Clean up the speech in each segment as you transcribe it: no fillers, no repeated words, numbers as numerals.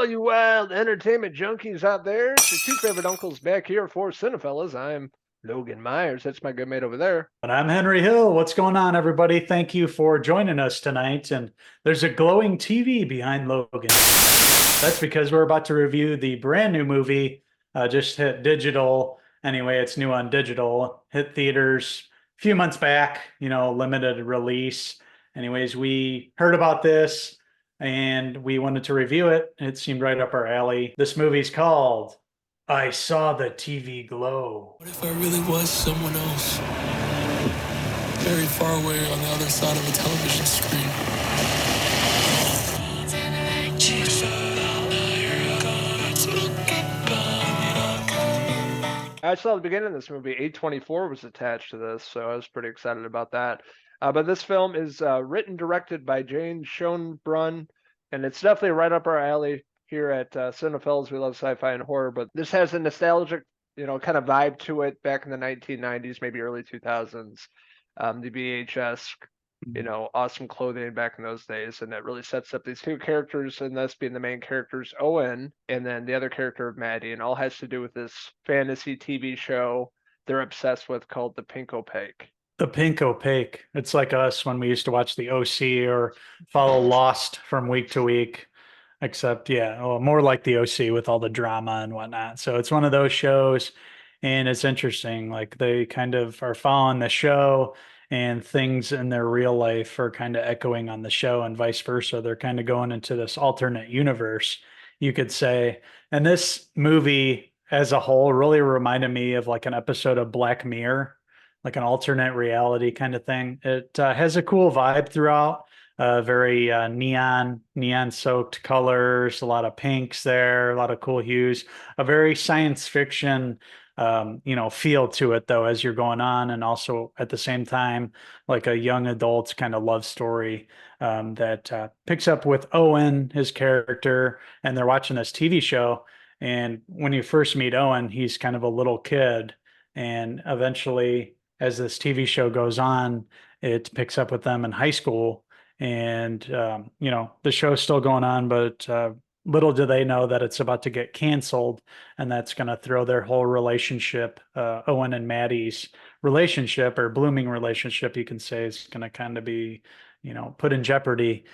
all you wild entertainment junkies out there. It's your two favorite uncles back here for Cinephellas. I'm Logan Myers. That's my good mate over there. And I'm Henry Hill. What's going on, everybody? Thank you for joining us tonight. And there's a glowing TV behind Logan. That's because we're about to review the brand new movie, just hit digital. Anyway, it's new on digital, hit theaters a few months back, limited release. Anyways, we heard about this and we wanted to review it. It seemed right up our alley. This movie's called I Saw the TV Glow. What if I really was someone else? Very far away on the other side of a television screen. I saw the beginning of this movie. A24 was attached to this, so I was pretty excited about that. But this film is written, directed by Jane Schoenbrunn, and it's definitely right up our alley here at Cinephellas. We love sci-fi and horror, but this has a nostalgic, kind of vibe to it back in the 1990s, maybe early 2000s. The VHS, awesome clothing back in those days, and that really sets up these two characters, and this being the main characters, Owen, and then the other character of Maddie, and all has to do with this fantasy TV show they're obsessed with called The Pink Opaque. The Pink Opaque. It's like us when we used to watch the OC or follow Lost from week to week, except, yeah, well, more like the OC with all the drama and whatnot. So it's one of those shows, and it's interesting. Like they kind of are following the show, and things in their real life are kind of echoing on the show, and vice versa. They're kind of going into this alternate universe, you could say. And this movie as a whole really reminded me of like an episode of Black Mirror, like an alternate reality kind of thing. It has a cool vibe throughout, very neon soaked colors, a lot of pinks there, a lot of cool hues, a very science fiction, feel to it though, as you're going on. And also at the same time, like a young adult kind of love story that picks up with Owen, his character, and they're watching this TV show. And when you first meet Owen, he's kind of a little kid. And eventually, as this TV show goes on, it picks up with them in high school. And, the show's still going on, but little do they know that it's about to get canceled. And that's going to throw their whole relationship, Owen and Maddie's relationship, or blooming relationship, you can say, is going to kind of be, put in jeopardy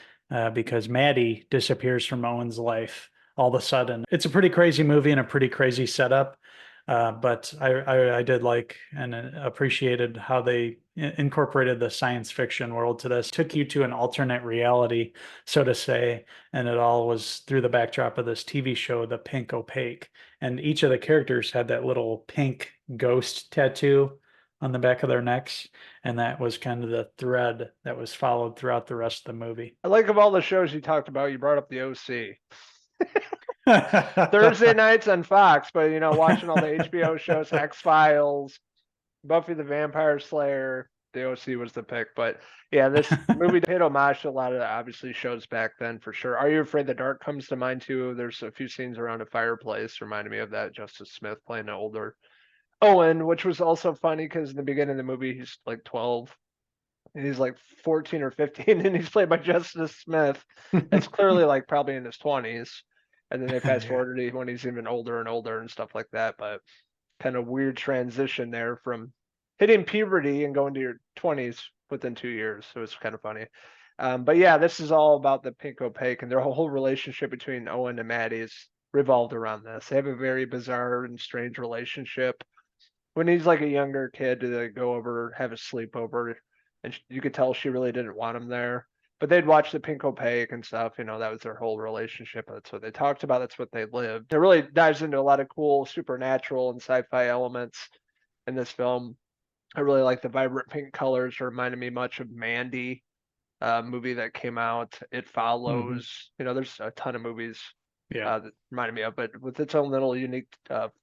because Maddie disappears from Owen's life all of a sudden. It's a pretty crazy movie and a pretty crazy setup. But I did like and appreciated how they incorporated the science fiction world to this, took you to an alternate reality, so to say, and it all was through the backdrop of this TV show, The Pink Opaque. And each of the characters had that little pink ghost tattoo on the back of their necks, and that was kind of the thread that was followed throughout the rest of the movie. I like of all the shows you talked about, you brought up the OC. Thursday nights on Fox, but watching all the HBO shows, X-Files, Buffy the Vampire Slayer, the OC was the pick. But yeah, this movie paid homage to a lot of obviously shows back then for sure. Are You Afraid the Dark comes to mind too? There's a few scenes around a fireplace reminded me of that. Justice Smith playing an older Owen, which was also funny because in the beginning of the movie he's like 12 and he's like 14 or 15 and he's played by Justice Smith. It's clearly like probably in his 20s. And then they fast forward to when he's even older and older and stuff like that. But kind of weird transition there from hitting puberty and going to your 20s within 2 years. So it's kind of funny. But yeah, this is all about the Pink Opaque, and their whole relationship between Owen and Maddie is revolved around this. They have a very bizarre and strange relationship. When he's like a younger kid, they go over, have a sleepover, and you could tell she really didn't want him there. But they'd watch the Pink Opaque and stuff, that was their whole relationship. That's what they talked about. That's what they lived. It really dives into a lot of cool supernatural and sci-fi elements in this film. I really like the vibrant pink colors. It reminded me much of Mandy, movie that came out. It Follows. There's a ton of movies that reminded me of, but with its own little unique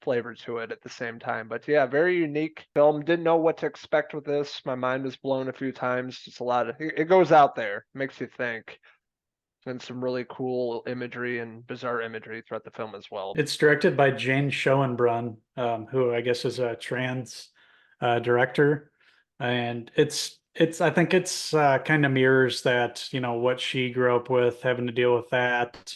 flavor to it at the same time. But yeah, very unique film. Didn't know what to expect with this. My mind was blown a few times. It's a lot of it goes out there, makes you think, and some really cool imagery and bizarre imagery throughout the film as well. It's directed by Jane Schoenbrunn, who I guess is a trans director, and it's I think it's kind of mirrors that what she grew up with, having to deal with that,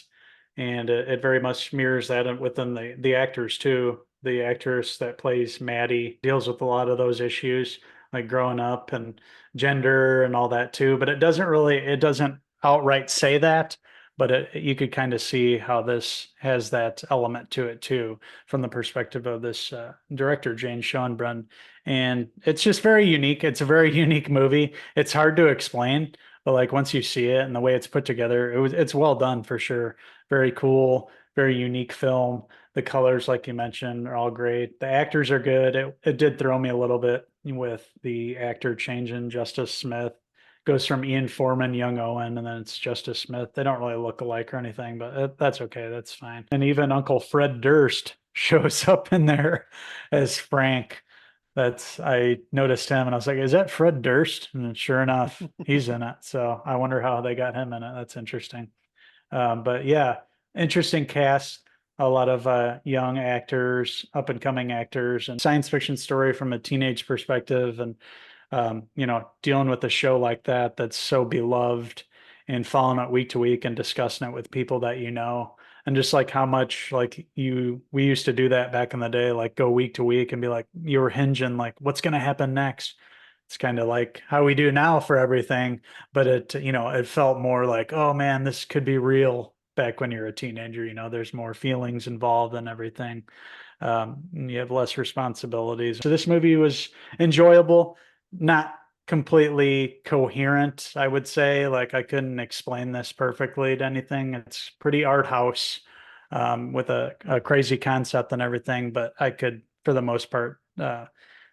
and it very much mirrors that within the actors too. The actress that plays Maddie deals with a lot of those issues, like growing up and gender and all that too. But it doesn't outright say that, but you could kind of see how this has that element to it too, from the perspective of this director, Jane Schoenbrunn. And it's just very unique. It's a very unique movie. It's hard to explain, but like once you see it and the way it's put together, it's well done for sure. Very cool, very unique film. The colors, like you mentioned, are all great. The actors are good. It did throw me a little bit with the actor changing. Justice Smith goes from Ian Foreman, young Owen, and then it's Justice Smith. They don't really look alike or anything, but that's okay. That's fine. And even Uncle Fred Durst shows up in there as Frank. I noticed him and I was like, is that Fred Durst? And sure enough, he's in it. So I wonder how they got him in it. That's interesting. But yeah, interesting cast. A lot of young actors, up and coming actors, and science fiction story from a teenage perspective, and dealing with a show like that that's so beloved, and following it week to week and discussing it with people that you know, and just like how much we used to do that back in the day, like go week to week and be like you were hinging like what's going to happen next. It's kind of like how we do now for everything, but it felt more like, oh man, this could be real back when you're a teenager. There's more feelings involved and everything. You have less responsibilities. So this movie was enjoyable, not completely coherent, I would say. Like I couldn't explain this perfectly to anything. It's pretty art house, with a crazy concept and everything, but I could, for the most part,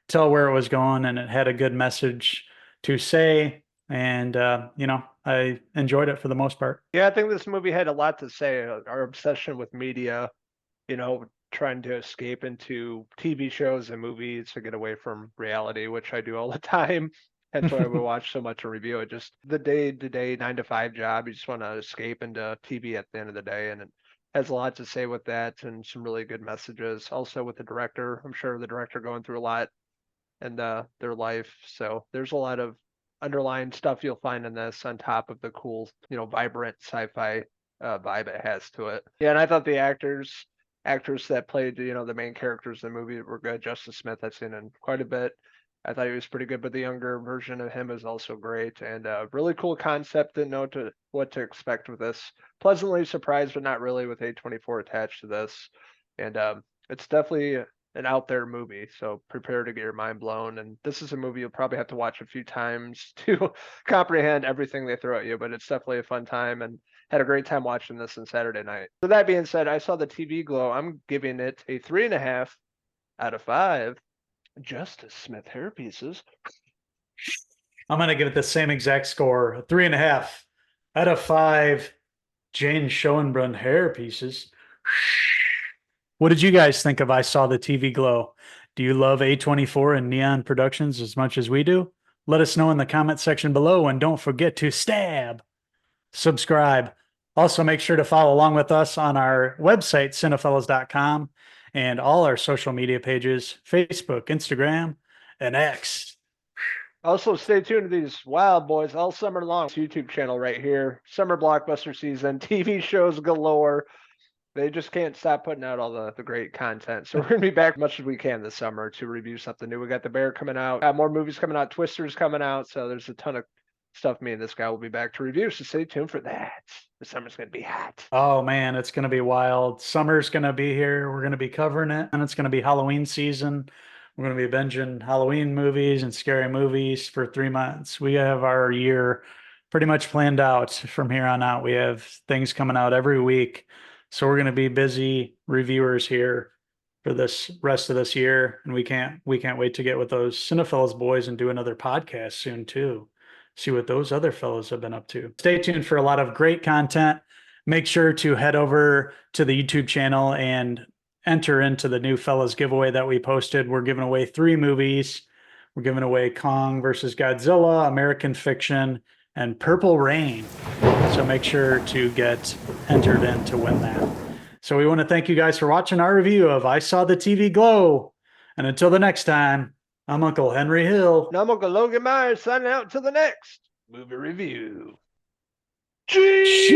tell where it was going, and it had a good message to say. And, I enjoyed it for the most part. Yeah, I think this movie had a lot to say. Our obsession with media, trying to escape into TV shows and movies to get away from reality, which I do all the time. That's why we watch so much and review it. Just the day-to-day 9 to 5 job. You just want to escape into TV at the end of the day. And it has a lot to say with that, and some really good messages. Also with the director, I'm sure the director going through a lot in their life. So there's a lot of underlying stuff you'll find in this on top of the cool, vibrant sci-fi vibe it has to it. Yeah, and I thought the actors that played, the main characters in the movie were good. Justice Smith, I've seen in quite a bit. I thought he was pretty good, but the younger version of him is also great, and really cool concept. Didn't know what to expect with this. Pleasantly surprised, but not really, with A24 attached to this. And it's definitely an out there movie, so prepare to get your mind blown. And this is a movie you'll probably have to watch a few times to comprehend everything they throw at you, but it's definitely a fun time, and had a great time watching this on Saturday night. So that being said, I saw the TV Glow. I'm giving it a 3.5 out of 5 Justice Smith hair pieces. I'm going to give it the same exact score, 3.5 out of 5 Jane Schoenbrunn hair pieces. What did you guys think of I Saw the TV Glow? Do you love A24 and Neon Productions as much as we do? Let us know in the comment section below, and don't forget to subscribe. Also, make sure to follow along with us on our website, Cinephellas.com, and all our social media pages, Facebook, Instagram, and X. Also, stay tuned to these Wild Boys all summer long. It's YouTube channel right here. Summer blockbuster season, TV shows galore. They just can't stop putting out all the great content. So we're going to be back as much as we can this summer to review something new. We got The Bear coming out, more movies coming out, Twister's coming out. So there's a ton of stuff me and this guy will be back to review. So stay tuned for that. The summer's going to be hot. Oh, man, it's going to be wild. Summer's going to be here. We're going to be covering it. And it's going to be Halloween season. We're going to be binging Halloween movies and scary movies for 3 months. We have our year pretty much planned out from here on out. We have things coming out every week. So we're going to be busy reviewers here for this rest of this year. And we can't wait to get with those Cinephellas boys and do another podcast soon too. See what those other fellows have been up to. Stay tuned for a lot of great content. Make sure to head over to the YouTube channel and enter into the new Fellas giveaway that we posted. We're giving away 3 movies. We're giving away Kong versus Godzilla, American Fiction, and Purple Rain. So make sure to get entered in to win that. So we want to thank you guys for watching our review of I Saw the TV Glow. And until the next time, I'm Uncle Henry Hill. And I'm Uncle Logan Myers signing out till the next movie review. Cheese!